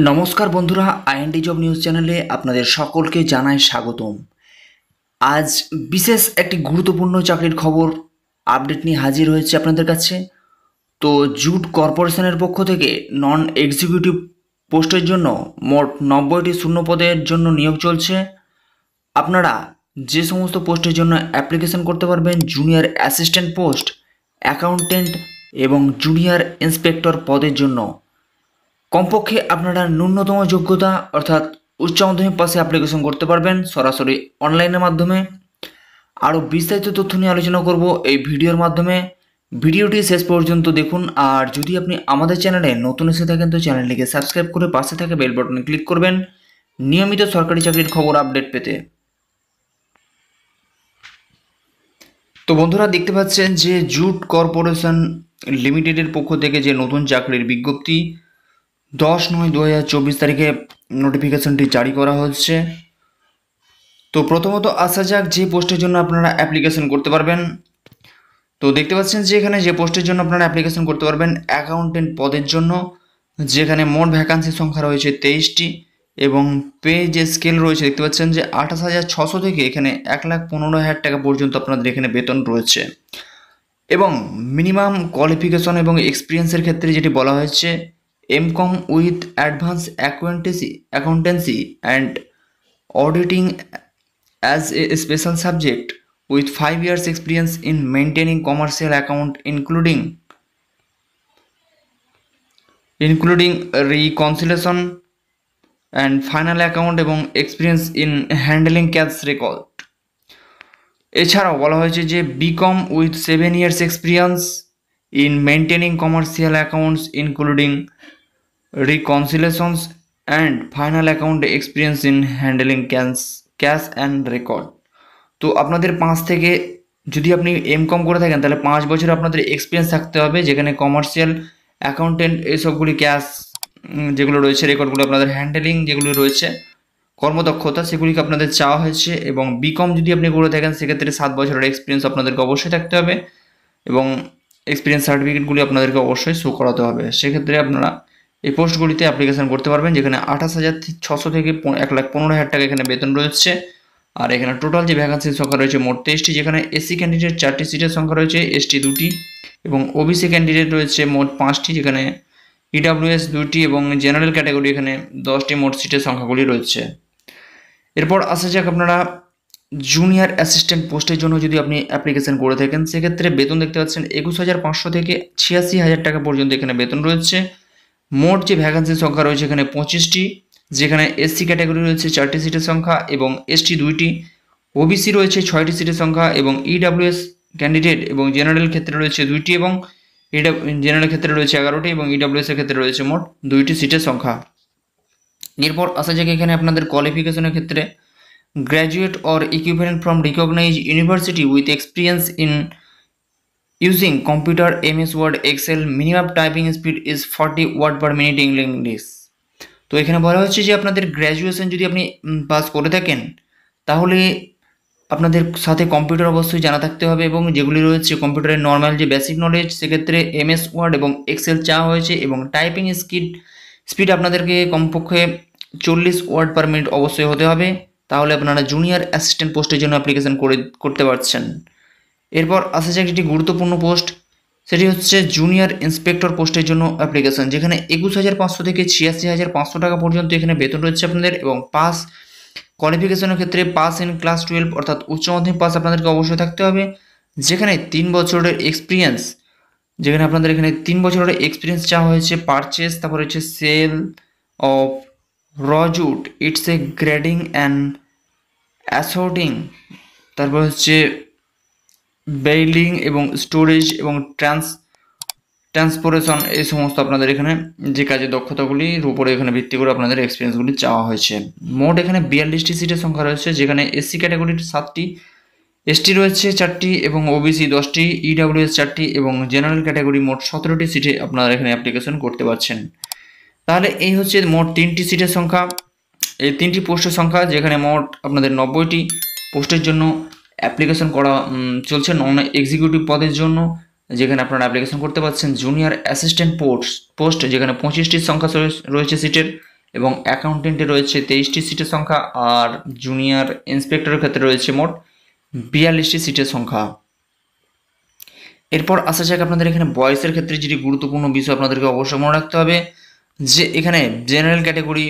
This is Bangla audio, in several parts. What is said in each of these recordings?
নমস্কার বন্ধুরা, আইএনডি জব নিউজ চ্যানেলে আপনাদের সকলকে জানাই স্বাগতম। আজ বিশেষ একটি গুরুত্বপূর্ণ চাকরির খবর আপডেট নিয়ে হাজির হয়েছে আপনাদের কাছে। তো জুট কর্পোরেশনের পক্ষ থেকে নন এক্সিকিউটিভ পোস্টের জন্য মোট 90টি শূন্য পদের জন্য নিয়োগ চলছে। আপনারা যে সমস্ত পোস্টের জন্য অ্যাপ্লিকেশন করতে পারবেন, জুনিয়র অ্যাসিস্ট্যান্ট পোস্ট, অ্যাকাউন্টেন্ট এবং জুনিয়র ইন্সপেক্টর পদের জন্য কমপক্ষে আপনারা ন্যূনতম যোগ্যতা অর্থাৎ উচ্চ মাধ্যমিক পাশে অ্যাপ্লিকেশন করতে পারবেন সরাসরি অনলাইনের মাধ্যমে। আরও বিস্তারিত তথ্য নিয়ে আলোচনা করব এই ভিডিওর মাধ্যমে। ভিডিওটি শেষ পর্যন্ত দেখুন। আর যদি আপনি আমাদের চ্যানেলে নতুন এসে থাকেন তো চ্যানেলটিকে সাবস্ক্রাইব করে পাশে থাকা বেল বাটনে ক্লিক করবেন নিয়মিত সরকারি চাকরির খবর আপডেট পেতে। তো বন্ধুরা, দেখতে পাচ্ছেন যে জুট কর্পোরেশন লিমিটেডের পক্ষ থেকে যে নতুন চাকরির বিজ্ঞপ্তি 10/9/2024 তারিখে নোটিফিকেশনটি জারি করা হচ্ছে। তো প্রথমত আসা যাক যে পোস্টের জন্য আপনারা অ্যাপ্লিকেশন করতে পারবেন। তো দেখতে পাচ্ছেন যে এখানে যে পোস্টের জন্য আপনারা অ্যাপ্লিকেশন করতে পারবেন অ্যাকাউন্টেন্ট পদের জন্য, যেখানে মোট ভ্যাকান্সি সংখ্যা রয়েছে 23টি এবং পে যে স্কেল রয়েছে দেখতে পাচ্ছেন যে 28,600 থেকে এখানে 1,15,000 টাকা পর্যন্ত আপনাদের এখানে বেতন রয়েছে। এবং মিনিমাম কোয়ালিফিকেশন এবং এক্সপিরিয়েন্সের ক্ষেত্রে যেটি বলা হয়েছে MCom with advance accountancy and auditing as a special subject with 5 years experience in maintaining commercial account including reconciliation and final account এবং experience in handling cash record। এছাড়াও বলা হয়েছে যে BCom with 7 years experience in maintaining commercial accounts including reconciliations and final account experience in handling cash and record। তো আপনাদের 5 থেকে, যদি আপনি এমকম করে থাকেন তাহলে 5 বছর আপনাদের এক্সপিরিয়েন্স থাকতে হবে, যেখানে কমার্শিয়াল অ্যাকাউন্টেন্ট এইসবগুলি ক্যাশ যেগুলো রয়েছে রেকর্ডগুলো আপনাদের হ্যান্ডেলিং যেগুলো রয়েছে কর্মদক্ষতা সেগুলিকে আপনাদের চাওয়া হয়েছে। এবং বিকম যদি আপনি করে থাকেন সেক্ষেত্রে 7 বছরের এক্সপিরিয়েন্স আপনাদেরকে অবশ্যই থাকতে হবে এবং এক্সপিরিয়েন্স সার্টিফিকেটগুলি আপনাদেরকে অবশ্যই শো করাতে হবে। সেক্ষেত্রে আপনারা এই পোস্টগুলিতে অ্যাপ্লিকেশন করতে পারবেন, যেখানে 28,600 থেকে 1,15,000 টাকা এখানে বেতন রয়েছে। আর এখানে টোটাল যে ভ্যাকান্সির সংখ্যা রয়েছে মোট 23টি, যেখানে এসসি ক্যান্ডিডেট 4টি সিটের সংখ্যা রয়েছে, এসটি 2টি এবং ওবিসি ক্যান্ডিডেট রয়েছে মোট 5টি, যেখানে ইডাব্লিউএস 2টি এবং জেনারেল ক্যাটাগরি এখানে 10টি মোট সিটের সংখ্যাগুলি রয়েছে। এরপর আসা যাক আপনারা জুনিয়র অ্যাসিস্ট্যান্ট পোস্টের জন্য যদি আপনি অ্যাপ্লিকেশন করে থাকেন সেক্ষেত্রে বেতন দেখতে পাচ্ছেন 21,500 থেকে 86,000 টাকা পর্যন্ত এখানে বেতন রয়েছে। মোট যে ভ্যাকান্সির সংখ্যা রয়েছে এখানে 25টি, যেখানে এসসি ক্যাটাগরি রয়েছে 4টি সিটের সংখ্যা এবং এসটি 2টি, ওবিসি রয়েছে 6টি সিটের সংখ্যা এবং ইডাব্লিউএস ক্যান্ডিডেট এবং জেনারেল ক্ষেত্রে রয়েছে 2টি এবং জেনারেল ক্ষেত্রে রয়েছে 11টি এবং ইডাব্লিউএস এর ক্ষেত্রে রয়েছে মোট 2টি সিটের সংখ্যা। এরপর আসা যাক এখানে আপনাদের কোয়ালিফিকেশনের ক্ষেত্রে graduate or equivalent from recognized university with experience in using computer, MS Word, Excel, minimum typing speed is 40 word per minute in English. তো এখানে বলা হচ্ছে যে আপনাদের গ্র্যাজুয়েশন যদি আপনি পাস করে থাকেন তাহলে আপনাদের সাথে কম্পিউটার অবশ্যই জানা থাকতে হবে এবং যেগুলি রয়েছে কম্পিউটারের নর্মাল যে বেসিক নলেজ সেক্ষেত্রে এমএস ওয়ার্ড এবং এক্সেল চাওয়া হয়েছে এবং টাইপিং স্পিড আপনাদেরকে কমপক্ষে 40 ওয়ার্ড পার মিনিট অবশ্যই হতে হবে, তাহলে আপনারা জুনিয়র অ্যাসিস্ট্যান্ট পোস্টের জন্য অ্যাপ্লিকেশন করতে পারছেন। এরপর আসা যাক একটি গুরুত্বপূর্ণ পোস্ট, সেটি হচ্ছে জুনিয়র ইন্সপেক্টর পোস্টের জন্য অ্যাপ্লিকেশন, যেখানে 21,500 থেকে 86,500 টাকা পর্যন্ত এখানে বেতন রয়েছে আপনাদের। এবং পাস কোয়ালিফিকেশনের ক্ষেত্রে পাস ইন ক্লাস 12 অর্থাৎ উচ্চ মাধ্যমিক পাস আপনাদেরকে অবশ্যই থাকতে হবে, যেখানে 3 বছরের এক্সপিরিয়েন্স, যেখানে আপনাদের এখানে 3 বছরের এক্সপিরিয়েন্স চাওয়া হয়েছে। পারচেস, তারপর হচ্ছে sale of raw jute, it's a grading and assorting, তারপর হচ্ছে বেইলিং এবং স্টোরেজ এবং ট্রান্সপোর্টেশন, এই সমস্ত আপনাদের এখানে যে কাজের দক্ষতাগুলির উপরে এখানে ভিত্তি করে আপনাদের এক্সপিরিয়েন্সগুলি চাওয়া হয়েছে। মোট এখানে 42টি সিটের সংখ্যা রয়েছে, যেখানে এসসি ক্যাটাগরির 7টি, এসটি রয়েছে 4টি এবং ওবিসি 10টি, ইডাব্লিউএস 4টি এবং জেনারেল ক্যাটাগরি মোট 17টি সিটে আপনারা এখানে অ্যাপ্লিকেশন করতে পারছেন। তাহলে এই হচ্ছে মোট 3টি সিটের সংখ্যা, এই 3টি পোস্টের সংখ্যা, যেখানে মোট আপনাদের 90টি পোস্টের জন্য অ্যাপ্লিকেশন করা চলছে নন এক্সিকিউটিভ পদের জন্য, যেখানে আপনারা অ্যাপ্লিকেশন করতে পারছেন জুনিয়র অ্যাসিস্ট্যান্ট পোস্ট, যেখানে 25টির সংখ্যা রয়েছে সিটের এবং অ্যাকাউন্টেন্টে রয়েছে 23টি সিটের সংখ্যা, আর জুনিয়র ইন্সপেক্টরের ক্ষেত্রে রয়েছে মোট 42টি সিটের সংখ্যা। এরপর আসা যাক আপনাদের এখানে বয়সের ক্ষেত্রে যেটি গুরুত্বপূর্ণ বিষয় আপনাদেরকে অবশ্যই মনে রাখতে হবে যে এখানে জেনারেল ক্যাটাগরি,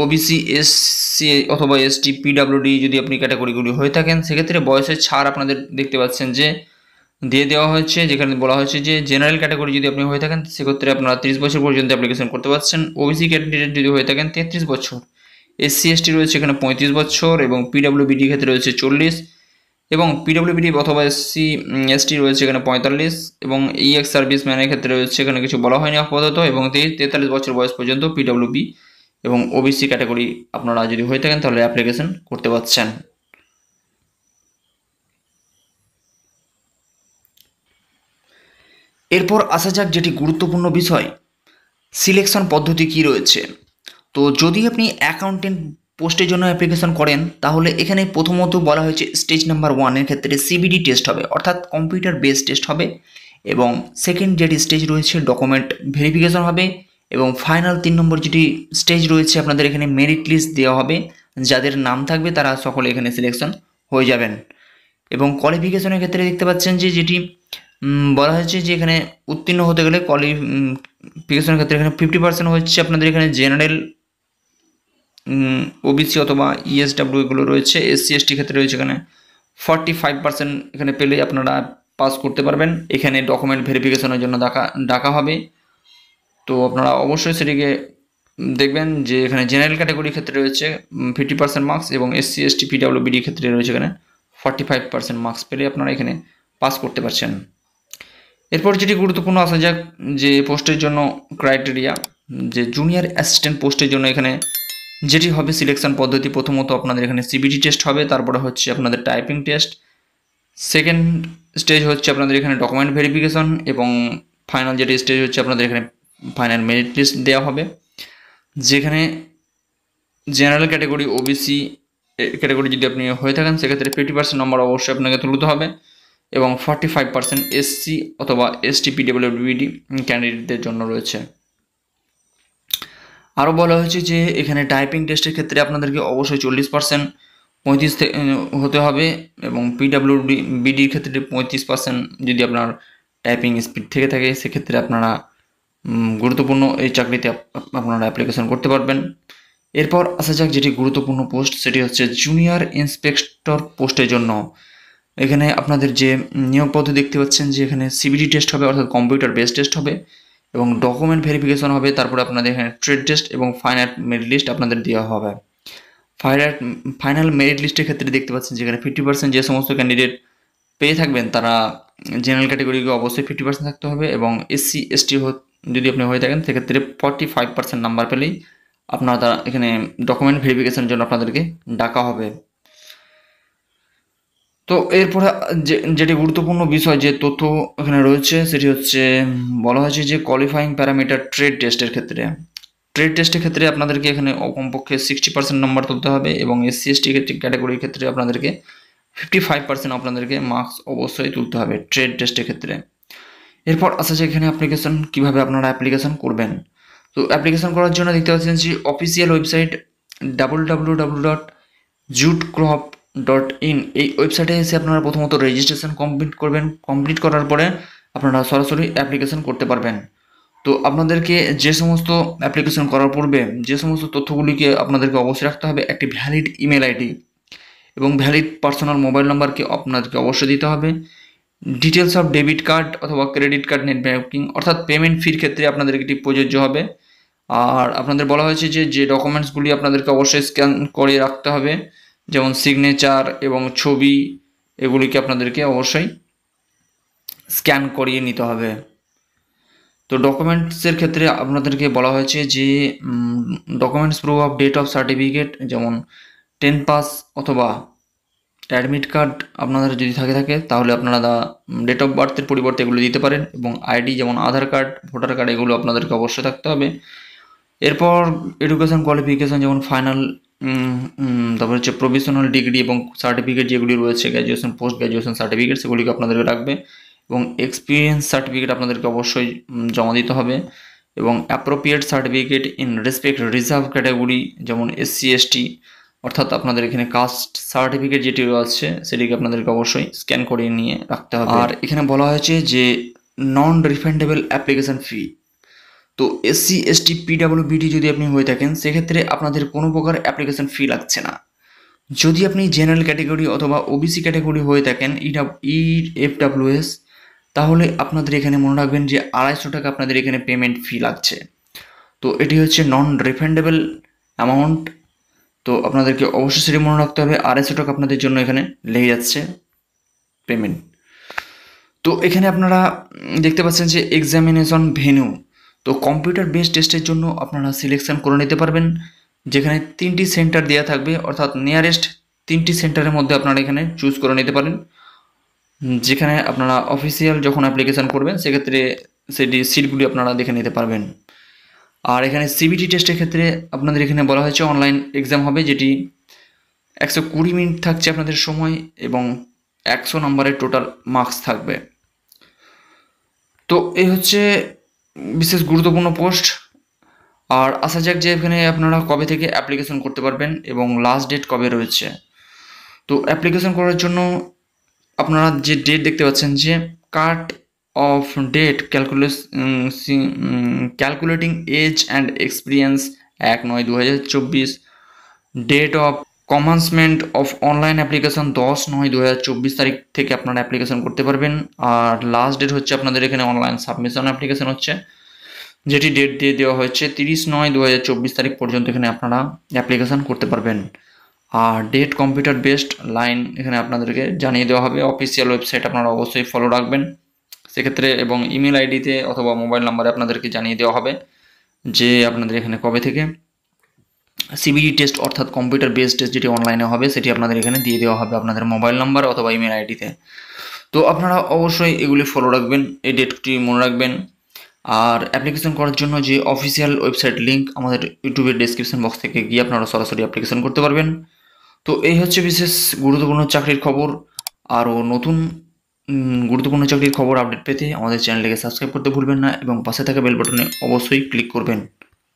ওবিসি, এসসি অথবা এসটি, পিডাব্লিউডি যদি আপনি ক্যাটাগরিগুলি হয়ে থাকেন সেক্ষেত্রে বয়সের ছাড় আপনাদের দেখতে পাচ্ছেন যে দিয়ে দেওয়া হয়েছে, যেখানে বলা হয়েছে যে জেনারেল ক্যাটাগরি যদি আপনি হয়ে থাকেন সেক্ষেত্রে আপনারা 30 বছর পর্যন্ত অ্যাপ্লিকেশন করতে পারছেন। ওবিসি ক্যান্ডিডেট যদি হয়ে থাকেন 33 বছর, এসসি এসটি রয়েছে এখানে 35 বছর, এবং পিডাব্লিউবিডি ক্ষেত্রে রয়েছে 40, এবং পিডাব্লিউবিডি অথবা এসসি এসটি রয়েছে এখানে 45, এবং ইএক্স সার্ভিস ম্যানের ক্ষেত্রে রয়েছে এখানে কিছু বলা হয়নি আপাতত, এবং 43 বছর বয়স পর্যন্ত পিডাব্লিউবি এবং ওবিসি ক্যাটাগরি আপনারা যদি হয়ে থাকেন তাহলে অ্যাপ্লিকেশন করতে পারছেন। এরপর আসা যাক যেটি গুরুত্বপূর্ণ বিষয়, সিলেকশন পদ্ধতি কি রয়েছে। তো যদি আপনি অ্যাকাউন্টেন্ট পোস্টের জন্য অ্যাপ্লিকেশন করেন তাহলে এখানে প্রথমত বলা হয়েছে স্টেজ নাম্বার 1 এর ক্ষেত্রে সিবিডি টেস্ট হবে, অর্থাৎ কম্পিউটার বেসড টেস্ট হবে, এবং সেকেন্ড যেটি স্টেজ রয়েছে ডকুমেন্ট ভেরিফিকেশন হবে, এবং ফাইনাল 3 নম্বর যেটি স্টেজ রয়েছে আপনাদের এখানে মেরিট লিস্ট দেওয়া হবে, যাদের নাম থাকবে তারা সকলে এখানে সিলেকশন হয়ে যাবেন। এবং কোয়ালিফিকেশনের ক্ষেত্রে দেখতে পাচ্ছেন যে যেটি বলা হয়েছে যে এখানে উত্তীর্ণ হতে গেলে কোয়ালিফিকেশনের ক্ষেত্রে এখানে 50% হচ্ছে আপনাদের এখানে জেনারেল, ওবিসি অথবা ইএসডাব্লিউ এগুলো রয়েছে, এসসি এসটি ক্ষেত্রে রয়েছে এখানে 45% এখানে পেলে আপনারা পাস করতে পারবেন। এখানে ডকুমেন্ট ভেরিফিকেশনের জন্য ডাকা হবে, তো আপনারা অবশ্যই সেটিকে দেখবেন যে এখানে জেনারেল ক্যাটাগরির ক্ষেত্রে রয়েছে 50% মার্কস, এবং এসসি এসটি পিডাব্লিউবিডি ক্ষেত্রে রয়েছে এখানে 45% মার্কস পেলে আপনারা এখানে পাস করতে পারছেন। এরপর যেটি গুরুত্বপূর্ণ আসা যাক যে পোস্টের জন্য ক্রাইটেরিয়া, যে জুনিয়র অ্যাসিস্ট্যান্ট পোস্টের জন্য এখানে যেটি হবে সিলেকশন পদ্ধতি, প্রথমত আপনাদের এখানে সিবিটি টেস্ট হবে, তারপরে হচ্ছে আপনাদের টাইপিং টেস্ট, সেকেন্ড স্টেজ হচ্ছে আপনাদের এখানে ডকুমেন্ট ভেরিফিকেশন, এবং ফাইনাল যেটি স্টেজ হচ্ছে আপনাদের এখানে ফাইনাল মেরিট লিস্ট দেওয়া হবে, যেখানে জেনারেল ক্যাটাগরি, ওবিসি ক্যাটাগরি যদি আপনি হয়ে থাকেন সেক্ষেত্রে 50% নম্বর অবশ্যই আপনাকে তুলতে হবে, এবং 45% এসসি অথবা এসটি পিডাব্লিউবিডি ক্যান্ডিডেটদের জন্য রয়েছে। আরও বলা হয়েছে যে এখানে টাইপিং টেস্টের ক্ষেত্রে আপনাদেরকে অবশ্যই 40% 35 হতে হবে, এবং পিডাব্লিউবিডির ক্ষেত্রে 35% যদি আপনার টাইপিং স্পিড থেকে থাকে সেক্ষেত্রে আপনারা গুরুত্বপূর্ণ এই চাকরিতে আপনারা অ্যাপ্লিকেশন করতে পারবেন। এরপর আসা যাক যেটি গুরুত্বপূর্ণ পোস্ট সেটি হচ্ছে জুনিয়র ইন্সপেক্টর পোস্টের জন্য। এখানে আপনাদের যে নিয়োগ পদ্ধতি দেখতে পাচ্ছেন যে এখানে সিবিডি টেস্ট হবে, অর্থাৎ কম্পিউটার বেসড টেস্ট হবে, এবং ডকুমেন্ট ভেরিফিকেশন হবে, তারপরে আপনাদের এখানে ট্রেড টেস্ট এবং ফাইনাল মেরিট লিস্ট আপনাদের দেওয়া হবে। ফাইনাল মেরিট লিস্টের ক্ষেত্রে দেখতে পাচ্ছেন যেখানে 50% যে সমস্ত ক্যান্ডিডেট পেয়ে থাকবেন তারা জেনারেল ক্যাটাগরিকে অবশ্যই 50% থাকতে হবে, এবং এসসি এসটি যদি আপনি হয়ে থাকেন সেক্ষেত্রে 45% নাম্বার পেলেই আপনারা এখানে ডকুমেন্ট ভেরিফিকেশনের জন্য আপনাদেরকে ডাকা হবে। তো এরপরে যেটি গুরুত্বপূর্ণ বিষয় যে তথ্য এখানে রয়েছে সেটি হচ্ছে বলা হয়েছে যে কোয়ালিফাইং প্যারামিটার ট্রেড টেস্টের ক্ষেত্রে আপনাদেরকে এখানে কমপক্ষে 60% নম্বর তুলতে হবে, এবং এসসি এসটি ক্যাটাগরির ক্ষেত্রে আপনাদেরকে 55% আপনাদেরকে মার্কস অবশ্যই তুলতে হবে ট্রেড টেস্টের ক্ষেত্রে। এরপর আসা যায় এখানে অ্যাপ্লিকেশন কীভাবে আপনারা অ্যাপ্লিকেশন করবেন। তো অ্যাপ্লিকেশন করার জন্য দেখতে পাচ্ছেন যে অফিসিয়াল ওয়েবসাইট www.jutecrop.in এই ওয়েবসাইটে এসে আপনারা প্রথমত রেজিস্ট্রেশন কমপ্লিট করার পরে আপনারা সরাসরি অ্যাপ্লিকেশন করতে পারবেন। তো আপনাদেরকে যে সমস্ত অ্যাপ্লিকেশন করার পূর্বে যে সমস্ত তথ্যগুলিকে আপনাদেরকে অবশ্যই রাখতে হবে, একটি ভ্যালিড ইমেল আইডি এবং ভ্যালিড পার্সোনাল মোবাইল নাম্বারকে আপনাদেরকে অবশ্যই দিতে হবে, ডিটেলস অফ ডেবিট কার্ড অথবা ক্রেডিট কার্ড, নেট ব্যাঙ্কিং অর্থাৎ পেমেন্ট ফির ক্ষেত্রে আপনাদেরকে এটি প্রযোজ্য হবে। আর আপনাদের বলা হয়েছে যে ডকুমেন্টসগুলি আপনাদেরকে অবশ্যই স্ক্যান করে রাখতে হবে, যেমন সিগনেচার এবং ছবি, এগুলিকে আপনাদেরকে অবশ্যই স্ক্যান করিয়ে নিতে হবে। তো ডকুমেন্টসের ক্ষেত্রে আপনাদেরকে বলা হয়েছে যে documents proof of date of certificate, যেমন 10 পাস অথবা অ্যাডমিট কার্ড আপনাদের যদি থাকে তাহলে আপনারা ডেট অফ বার্থের পরিবর্তে এগুলো দিতে পারেন, এবং আইডি যেমন আধার কার্ড, ভোটার কার্ড এগুলো আপনাদেরকে অবশ্যই থাকতে হবে। এরপর এডুকেশন কোয়ালিফিকেশন যেমন ফাইনাল, তারপর হচ্ছে প্রভিশনাল ডিগ্রি এবং সার্টিফিকেট যেগুলি রয়েছে, গ্র্যাজুয়েশন, পোস্ট গ্র্যাজুয়েশন সার্টিফিকেট, সেগুলিকে আপনাদেরকে রাখবে, এবং এক্সপিরিয়েন্স সার্টিফিকেট আপনাদেরকে অবশ্যই জমা দিতে হবে, এবং appropriate certificate in respect reserve category, যেমন SC ST, অর্থাৎ আপনাদের এখানে কাস্ট সার্টিফিকেট যেটি আছে সেটিকে আপনাদেরকে অবশ্যই স্ক্যান করে নিয়ে রাখতে হবে। আর এখানে বলা হয়েছে যে নন রিফান্ডেবল অ্যাপ্লিকেশন ফি। তো SC ST PWBD যদি আপনি হয়ে থাকেন সেক্ষেত্রে আপনাদের কোনো প্রকার অ্যাপ্লিকেশন ফি লাগছে না। যদি আপনি জেনারেল ক্যাটাগরি অথবা OBC ক্যাটাগরি হয়ে থাকেন EFWS, তাহলে আপনাদের এখানে মনে রাখবেন যে 250 টাকা আপনাদের এখানে পেমেন্ট ফি লাগছে। তো এটি হচ্ছে নন রিফান্ডেবল অ্যামাউন্ট। তো আপনাদেরকে অবশ্যই সেটি মনে রাখতে হবে, 250 টাকা আপনাদের জন্য এখানে লেগে যাচ্ছে পেমেন্ট। তো এখানে আপনারা দেখতে পাচ্ছেন যে এক্সামিনেশন ভেন্যু। তো কম্পিউটার বেসড টেস্টের জন্য আপনারা সিলেকশন করে নিতে পারবেন, যেখানে 3টি সেন্টার দেওয়া থাকবে, অর্থাৎ নিয়ারেস্ট 3টি সেন্টারের মধ্যে আপনারা এখানে চুজ করে নিতে পারেন, যেখানে আপনারা অফিসিয়াল যখন অ্যাপ্লিকেশান করবেন সেক্ষেত্রে সেটি সিটগুলি আপনারা দেখে নিতে পারবেন। আর এখানে CBT টেস্টের ক্ষেত্রে আপনাদের এখানে বলা হয়েছে অনলাইন এক্সাম হবে, যেটি 120 মিনিট থাকছে আপনাদের সময় এবং 100 নম্বরের টোটাল মার্কস থাকবে। তো এই হচ্ছে বিশেষ গুরুত্বপূর্ণ পোস্ট। আর আসা যাক যে এখানে আপনারা কবে থেকে অ্যাপ্লিকেশন করতে পারবেন এবং লাস্ট ডেট কবে রয়েছে। তো অ্যাপ্লিকেশন করার জন্য আপনারা যে ডেট দেখতে পাচ্ছেন যে cut off date calculating age and experience 1/9/2024, date of commencement of online application 10/9/2024 তারিখ থেকে আপনারা অ্যাপ্লিকেশন করতে পারবেন। আর লাস্ট ডেট হচ্ছে আপনাদের এখানে অনলাইন সাবমিশন অ্যাপ্লিকেশন হচ্ছে, যেটি ডেট দিয়ে দেওয়া হয়েছে 30/9/2024 তারিখ পর্যন্ত এখানে আপনারা অ্যাপ্লিকেশন করতে পারবেন। আর ডেট কম্পিউটার বেসড লাইন এখানে আপনাদেরকে জানিয়ে দেওয়া হবে। অফিসিয়াল ওয়েবসাইট আপনারা অবশ্যই ফলো রাখবেন সেক্ষেত্রে, এবং ইমেল আইডিতে অথবা মোবাইল নাম্বারে আপনাদেরকে জানিয়ে দেওয়া হবে যে আপনাদের এখানে কবে থেকে CBT টেস্ট অর্থাৎ কম্পিউটার বেসড টেস্ট যেটি অনলাইনে হবে সেটি আপনাদের এখানে দিয়ে দেওয়া হবে আপনাদের মোবাইল নাম্বার অথবা ইমেল আইডিতে। তো আপনারা অবশ্যই এগুলি ফলো রাখবেন, এই ডেটটি মনে রাখবেন। আর অ্যাপ্লিকেশন করার জন্য যে অফিসিয়াল ওয়েবসাইট লিঙ্ক আমাদের ইউটিউবের ডেসক্রিপশন বক্স থেকে গিয়ে আপনারা সরাসরি অ্যাপ্লিকেশন করতে পারবেন। তো এই হচ্ছে বিশেষ গুরুত্বপূর্ণ চাকরির খবর। আরও নতুন গুরুত্বপূর্ণ চাকরির খবর আপডেট পেতে আমাদের চ্যানেলটিকে সাবস্ক্রাইব করতে ভুলবেন না এবং পাশে থাকা বেল বাটনে অবশ্যই ক্লিক করবেন।